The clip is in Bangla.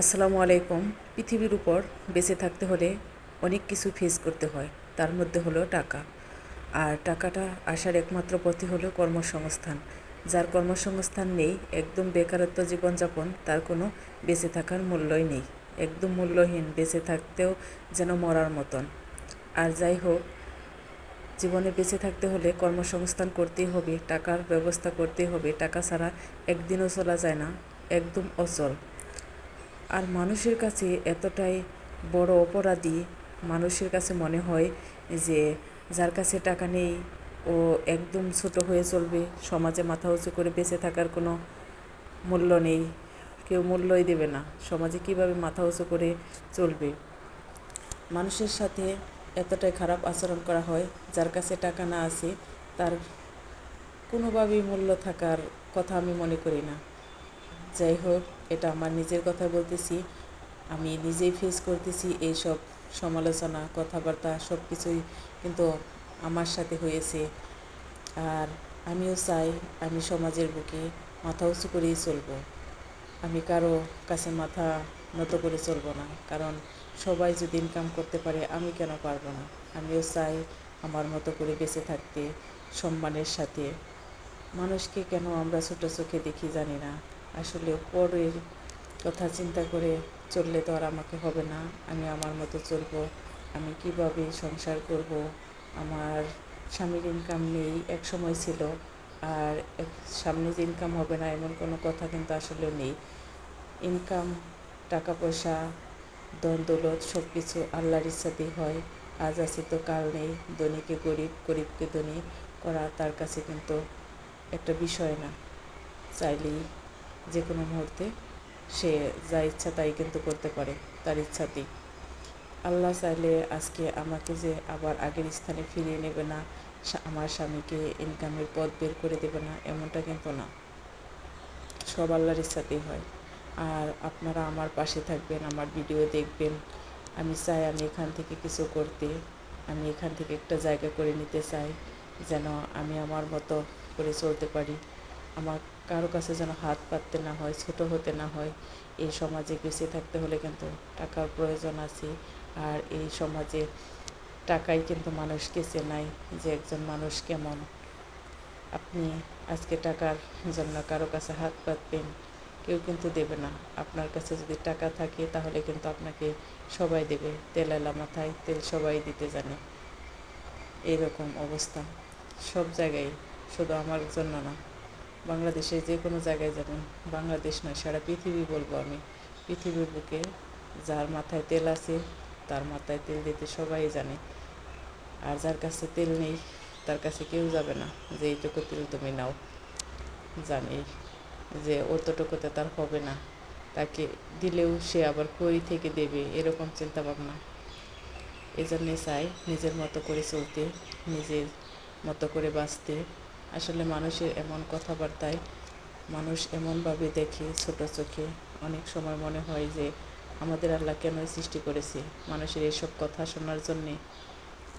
আসসালামু আলাইকুম। পৃথিবীর উপর বেঁচে থাকতে হলে অনেক কিছু ফেস করতে হয়, তার মধ্যে হলো টাকা। আর টাকাটা আসার একমাত্র পথই হলো কর্মসংস্থান। যার কর্মসংস্থান নেই, একদম বেকারত্ব জীবনযাপন, তার কোনো বেঁচে থাকার মূল্যই নেই, একদম মূল্যহীন, বেঁচে থাকতেও যেন মরার মতন। আর যাই হোক, জীবনে বেঁচে থাকতে হলে কর্মসংস্থান করতেই হবে, টাকার ব্যবস্থা করতেই হবে। টাকা ছাড়া একদিনও চলা যায় না, একদম অচল। আর মানুষের কাছে এতটাই বড় অপরাধী, মানুষের কাছে মনে হয় যে যার কাছে টাকা নেই ও একদম ছোট হয়ে চলবে, সমাজে মাথা উঁচু করে বেঁচে থাকার কোনো মূল্য নেই, কেউ মূল্যই দেবে না, সমাজে কিভাবে মাথা উঁচু করে চলবে। মানুষের সাথে এতটাই খারাপ আচরণ করা হয়, যার কাছে টাকা না আছে তার কোনোভাবেই মূল্য থাকার কথা আমি মনে করি না। যাই হোক, এটা আমার নিজের কথা বলতেছি, আমি নিজেই ফেস করতেছি এইসব সমালোচনা, কথাবার্তা, সব কিছুই কিন্তু আমার সাথে হয়েছে। আর আমিও চাই আমি সমাজের বুকে মাথা উঁচু করেই চলবো, আমি কারো কাছে মাথা নত করে চলবো না। কারণ সবাই যদি ইনকাম করতে পারে, আমি কেন পারবো না? আমিও চাই আমার মতো করে বেঁচে থাকতে, সম্মানের সাথে। মানুষকে কেন আমরা ছোটো চোখে দেখি জানি না। আসলে পরের কথা চিন্তা করে চললে তো আর আমাকে হবে না। আমি আমার মতো চলবো, আমি কিভাবে সংসার করব। আমার স্বামীর ইনকাম নেই, এক সময় ছিল, আর সামনে যে ইনকাম হবে না এমন কোনো কথা কিন্তু আসলে নেই। ইনকাম, টাকা পয়সা, ধন দৌলত সব কিছু আল্লাহর ইচ্ছাতেই হয়। আজ আছে তো কাল নেই। ধনীকে গরিব, গরিবকে ধনী করা তার কাছে কিন্তু একটা বিষয় না। চাইলেই যে কোনো মুহূর্তে সে যা ইচ্ছা তাই কিন্তু করতে পারে, তার ইচ্ছাতেই। আল্লাহ চাইলে আজকে আমাকে যে আবার আগের স্থানে ফিরিয়ে নেবে না, আমার স্বামীকে ইনকামের পথ বের করে দেবে না, এমনটা কিন্তু না। সব আল্লাহর ইচ্ছাতেই হয়। আর আপনারা আমার পাশে থাকবেন, আমার ভিডিও দেখবেন। আমি চাই আমি এখান থেকে কিছু করতে, আমি এখান থেকে একটা জায়গা করে নিতে চাই, যেন আমি আমার মতো করে চলতে পারি। আমার কারো কাছে যেন হাত পাততে না হয়, ছোট হতে না হয়। এই সমাজে বেঁচে থাকতে হলে কিন্তু টাকার প্রয়োজন আছে। আর এই সমাজে টাকাই কিন্তু মানুষকে চেনায় যে একজন মানুষ কেমন। আপনি আজকে টাকার জন্য কারো কাছে হাত পাতবেন, কেউ কিন্তু দেবে না। আপনার কাছে যদি টাকা থাকে তাহলে কিন্তু আপনাকে সবাই দেবে। তেলালা মাথায় তেল সবাই দিতে জানে, এইরকম অবস্থা সব জায়গায়, শুধু আমার জন্য না। বাংলাদেশে যে কোনো জায়গায় যাবেন, বাংলাদেশ নয় সারা পৃথিবী বলবো আমি, পৃথিবীর বুকে যার মাথায় তেল আছে তার মাথায় তেল দিতে সবাই জানে। আর যার কাছে তেল নেই তার কাছে কেউ যাবে না যে এইটুকু তেল তুমি নাও, জানি যে অতটুকুতে তার হবে না, তাকে দিলেও সে আবার কই থেকে দেবে, এরকম চিন্তা ভাবনা। এই জন্যে চাই নিজের মতো করে চলতে, নিজের মতো করে বাঁচতে। আসলে মানুষের এমন কথাবার্তায় মানুষ এমনভাবে দেখে ছোট চোখে, অনেক সময় মনে হয় যে আমাদের আল্লাহ কেন সৃষ্টি করেছে মানুষের এইসব কথা শোনার জন্যে।